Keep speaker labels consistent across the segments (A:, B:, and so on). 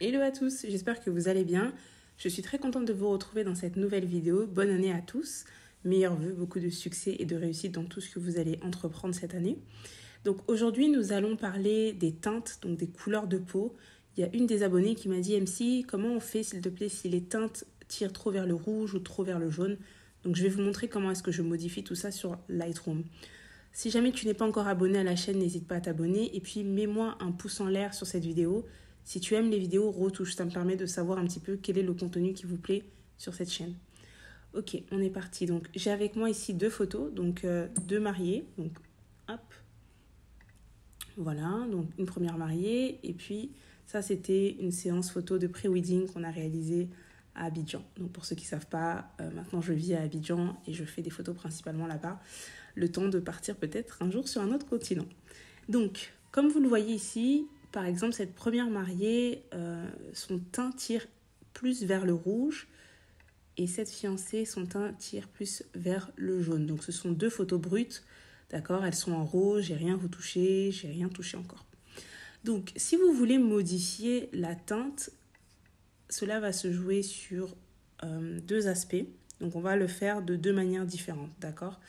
A: Hello à tous, j'espère que vous allez bien. Je suis très contente de vous retrouver dans cette nouvelle vidéo. Bonne année à tous, meilleurs vœux, beaucoup de succès et de réussite dans tout ce que vous allez entreprendre cette année. Donc aujourd'hui, nous allons parler des teintes, donc des couleurs de peau. Il y a une des abonnées qui m'a dit « MC, comment on fait s'il te plaît si les teintes tirent trop vers le rouge ou trop vers le jaune ?» Donc je vais vous montrer comment est-ce que je modifie tout ça sur Lightroom. Si jamais tu n'es pas encore abonné à la chaîne, n'hésite pas à t'abonner. Et puis mets-moi un pouce en l'air sur cette vidéo. Si tu aimes les vidéos, retouche. Ça me permet de savoir un petit peu quel est le contenu qui vous plaît sur cette chaîne. Ok, on est parti. Donc j'ai avec moi ici deux photos, donc deux mariés. Donc hop. Voilà, donc une première mariée. Et puis ça, c'était une séance photo de pré-wedding qu'on a réalisée à Abidjan. Donc pour ceux qui ne savent pas, maintenant je vis à Abidjan et je fais des photos principalement là-bas. Le temps de partir peut-être un jour sur un autre continent. Donc, comme vous le voyez ici, par exemple, cette première mariée, son teint tire plus vers le rouge et cette fiancée, son teint tire plus vers le jaune. Donc, ce sont deux photos brutes, d'accord? Elles sont en rouge, j'ai rien retouché, j'ai rien touché encore. Donc, si vous voulez modifier la teinte, cela va se jouer sur deux aspects. Donc, on va le faire de deux manières différentes, d'accord?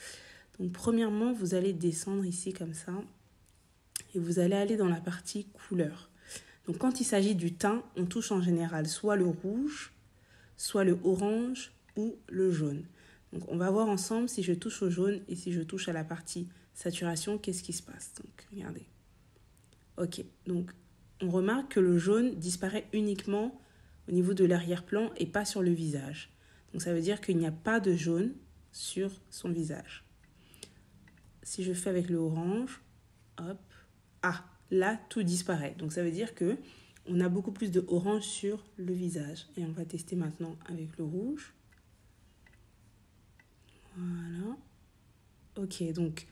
A: Donc, premièrement, vous allez descendre ici comme ça et vous allez aller dans la partie couleur. Donc, quand il s'agit du teint, on touche en général soit le rouge, soit le orange ou le jaune. Donc, on va voir ensemble si je touche au jaune et si je touche à la partie saturation, qu'est-ce qui se passe. Donc, regardez. Ok, donc on remarque que le jaune disparaît uniquement au niveau de l'arrière-plan et pas sur le visage. Donc, ça veut dire qu'il n'y a pas de jaune sur son visage. Si je fais avec le orange, hop, ah, là, tout disparaît. Donc, ça veut dire que on a beaucoup plus de orange sur le visage. Et on va tester maintenant avec le rouge. Voilà. Ok, donc,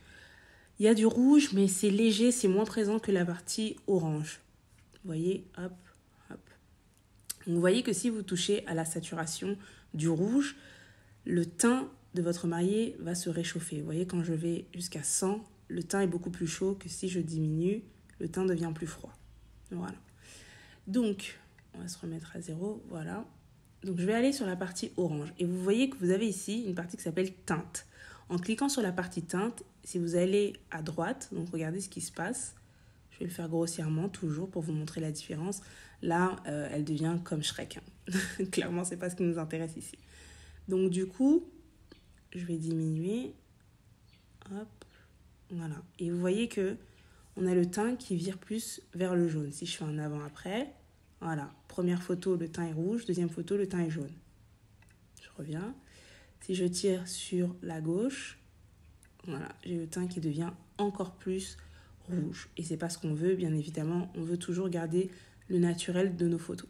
A: il y a du rouge, mais c'est léger, c'est moins présent que la partie orange. Vous voyez, hop, hop. Donc, vous voyez que si vous touchez à la saturation du rouge, le teint de votre marié va se réchauffer. Vous voyez, quand je vais jusqu'à 100, le teint est beaucoup plus chaud que si je diminue, le teint devient plus froid. Voilà. Donc, on va se remettre à 0. Voilà. Donc, je vais aller sur la partie orange. Et vous voyez que vous avez ici une partie qui s'appelle teinte. En cliquant sur la partie teinte, si vous allez à droite, donc regardez ce qui se passe. Je vais le faire grossièrement, toujours, pour vous montrer la différence. Là, elle devient comme Shrek. Hein. Clairement, ce n'est pas ce qui nous intéresse ici. Donc, du coup, je vais diminuer. Hop. Voilà. Et vous voyez que on a le teint qui vire plus vers le jaune. Si je fais un avant-après, voilà. Première photo, le teint est rouge. Deuxième photo, le teint est jaune. Je reviens. Si je tire sur la gauche, voilà, j'ai le teint qui devient encore plus rouge. Et c'est pas ce qu'on veut, bien évidemment. On veut toujours garder le naturel de nos photos.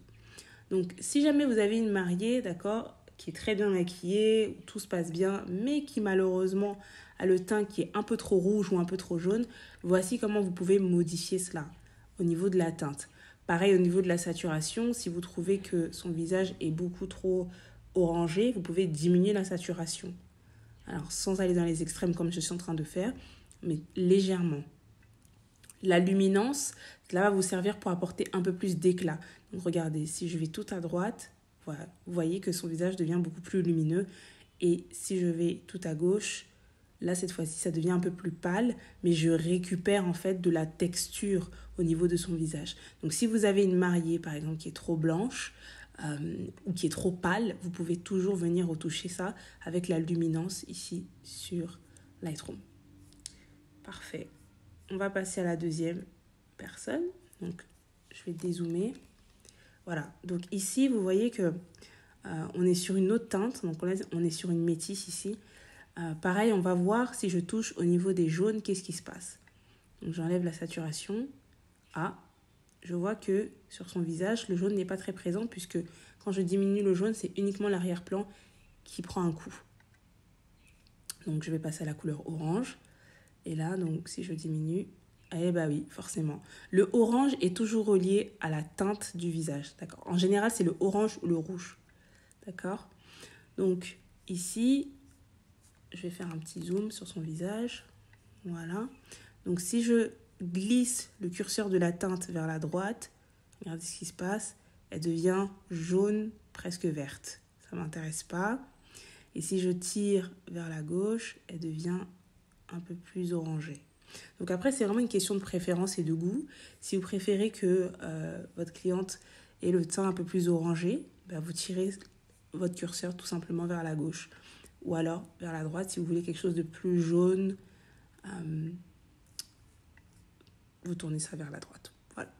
A: Donc, si jamais vous avez une mariée, d'accord, qui est très bien maquillée, où tout se passe bien, mais qui malheureusement a le teint qui est un peu trop rouge ou un peu trop jaune, voici comment vous pouvez modifier cela au niveau de la teinte. Pareil au niveau de la saturation, si vous trouvez que son visage est beaucoup trop orangé, vous pouvez diminuer la saturation. Alors, sans aller dans les extrêmes comme je suis en train de faire, mais légèrement. La luminance, cela va vous servir pour apporter un peu plus d'éclat. Donc, regardez, si je vais tout à droite, voilà, vous voyez que son visage devient beaucoup plus lumineux. Et si je vais tout à gauche, là, cette fois-ci, ça devient un peu plus pâle, mais je récupère en fait de la texture au niveau de son visage. Donc, si vous avez une mariée, par exemple, qui est trop blanche ou qui est trop pâle, vous pouvez toujours venir retoucher ça avec la luminance ici sur Lightroom. Parfait. On va passer à la deuxième personne. Donc, je vais dézoomer. Voilà. Donc, ici, vous voyez que on est sur une autre teinte. Donc, on est sur une métisse ici. Pareil, on va voir si je touche au niveau des jaunes, qu'est-ce qui se passe. Donc, j'enlève la saturation. Ah, je vois que sur son visage, le jaune n'est pas très présent puisque quand je diminue le jaune, c'est uniquement l'arrière-plan qui prend un coup. Donc, je vais passer à la couleur orange. Et là, donc, si je diminue, eh bien oui, forcément. Le orange est toujours relié à la teinte du visage, d'accord? En général, c'est le orange ou le rouge, d'accord? Donc, ici, je vais faire un petit zoom sur son visage. Voilà. Donc, si je glisse le curseur de la teinte vers la droite, regardez ce qui se passe. elle devient jaune, presque verte. Ça ne m'intéresse pas. Et si je tire vers la gauche, elle devient un peu plus orangée. Donc après, c'est vraiment une question de préférence et de goût. Si vous préférez que votre cliente ait le teint un peu plus orangé, bah vous tirez votre curseur tout simplement vers la gauche. Ou alors vers la droite, si vous voulez quelque chose de plus jaune, vous tournez ça vers la droite. Voilà.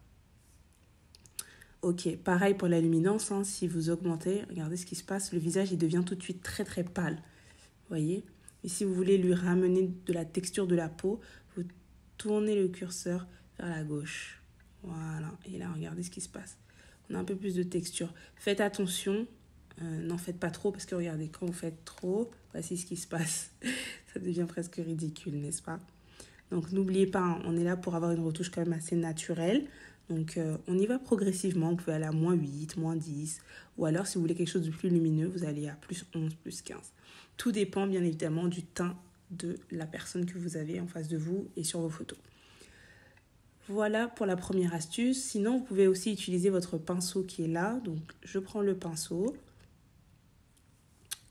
A: Ok, pareil pour la luminance, hein, si vous augmentez, regardez ce qui se passe, le visage il devient tout de suite très très pâle. Vous voyez? Et si vous voulez lui ramener de la texture de la peau, vous tournez le curseur vers la gauche. Voilà, et là regardez ce qui se passe. On a un peu plus de texture. Faites attention, n'en faites pas trop parce que regardez, quand vous faites trop, voici ce qui se passe. Ça devient presque ridicule, n'est-ce pas? Donc n'oubliez pas, hein, on est là pour avoir une retouche quand même assez naturelle. Donc on y va progressivement, vous pouvez aller à moins 8, moins 10. Ou alors si vous voulez quelque chose de plus lumineux, vous allez à plus 11, plus 15. Tout dépend bien évidemment du teint de la personne que vous avez en face de vous et sur vos photos. Voilà pour la première astuce. Sinon, vous pouvez aussi utiliser votre pinceau qui est là. Donc je prends le pinceau.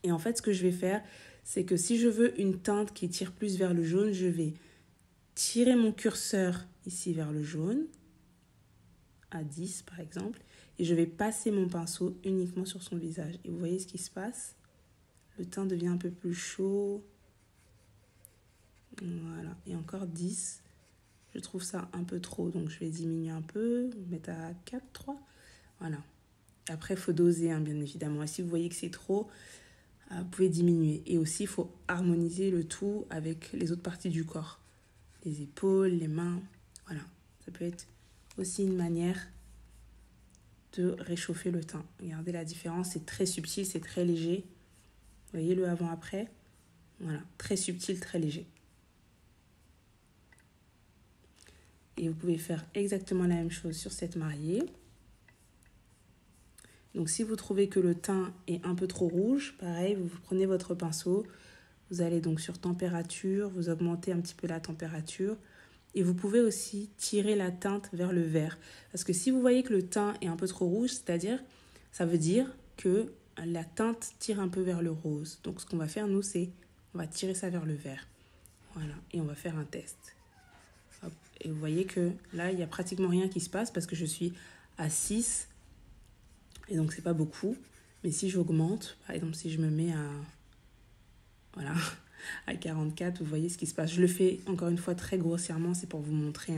A: Et en fait, ce que je vais faire, c'est que si je veux une teinte qui tire plus vers le jaune, je vais tirer mon curseur ici vers le jaune, à 10 par exemple, et je vais passer mon pinceau uniquement sur son visage. Et vous voyez ce qui se passe? Le teint devient un peu plus chaud. Voilà, et encore 10. Je trouve ça un peu trop, donc je vais diminuer un peu, mettre à 4, 3. Voilà. Après, il faut doser, hein, bien évidemment. Et si vous voyez que c'est trop, vous pouvez diminuer. Et aussi, il faut harmoniser le tout avec les autres parties du corps. Les épaules, les mains. Voilà. Ça peut être aussi une manière de réchauffer le teint. Regardez la différence, c'est très subtil, c'est très léger. Vous voyez le avant-après? Voilà, très subtil, très léger. Et vous pouvez faire exactement la même chose sur cette mariée. Donc si vous trouvez que le teint est un peu trop rouge, pareil, vous prenez votre pinceau, vous allez donc sur température, vous augmentez un petit peu la température. Et vous pouvez aussi tirer la teinte vers le vert. Parce que si vous voyez que le teint est un peu trop rouge, ça veut dire que la teinte tire un peu vers le rose. Donc ce qu'on va faire, nous, c'est on va tirer ça vers le vert. Voilà, et on va faire un test. Hop. Et vous voyez que là, il n'y a pratiquement rien qui se passe parce que je suis à 6. Et donc, c'est pas beaucoup. Mais si j'augmente, par exemple, si je me mets à 44, vous voyez ce qui se passe. Je le fais encore une fois très grossièrement, c'est pour vous montrer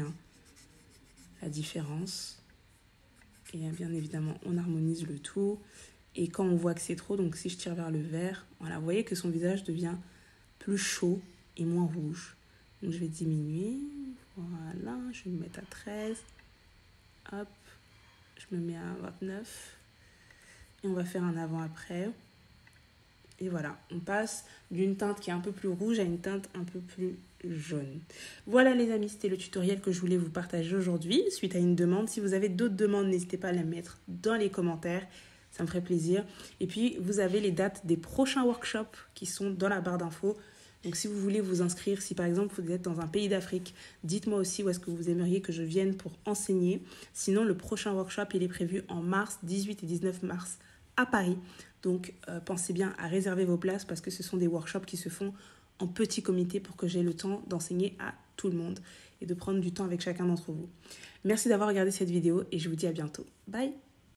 A: la différence. Et bien évidemment, on harmonise le tout. Et quand on voit que c'est trop, donc si je tire vers le vert, voilà, vous voyez que son visage devient plus chaud et moins rouge. Donc je vais diminuer. Voilà, je vais me mettre à 13. Hop, je me mets à 29. Et on va faire un avant-après. Et voilà, on passe d'une teinte qui est un peu plus rouge à une teinte un peu plus jaune. Voilà les amis, c'était le tutoriel que je voulais vous partager aujourd'hui suite à une demande. Si vous avez d'autres demandes, n'hésitez pas à les mettre dans les commentaires. Ça me ferait plaisir. Et puis, vous avez les dates des prochains workshops qui sont dans la barre d'infos. Donc, si vous voulez vous inscrire, si par exemple vous êtes dans un pays d'Afrique, dites-moi aussi où est-ce que vous aimeriez que je vienne pour enseigner. Sinon, le prochain workshop, il est prévu en mars, 18 et 19 mars à Paris. Donc, pensez bien à réserver vos places parce que ce sont des workshops qui se font en petit comité pour que j'ai le temps d'enseigner à tout le monde et de prendre du temps avec chacun d'entre vous. Merci d'avoir regardé cette vidéo et je vous dis à bientôt. Bye!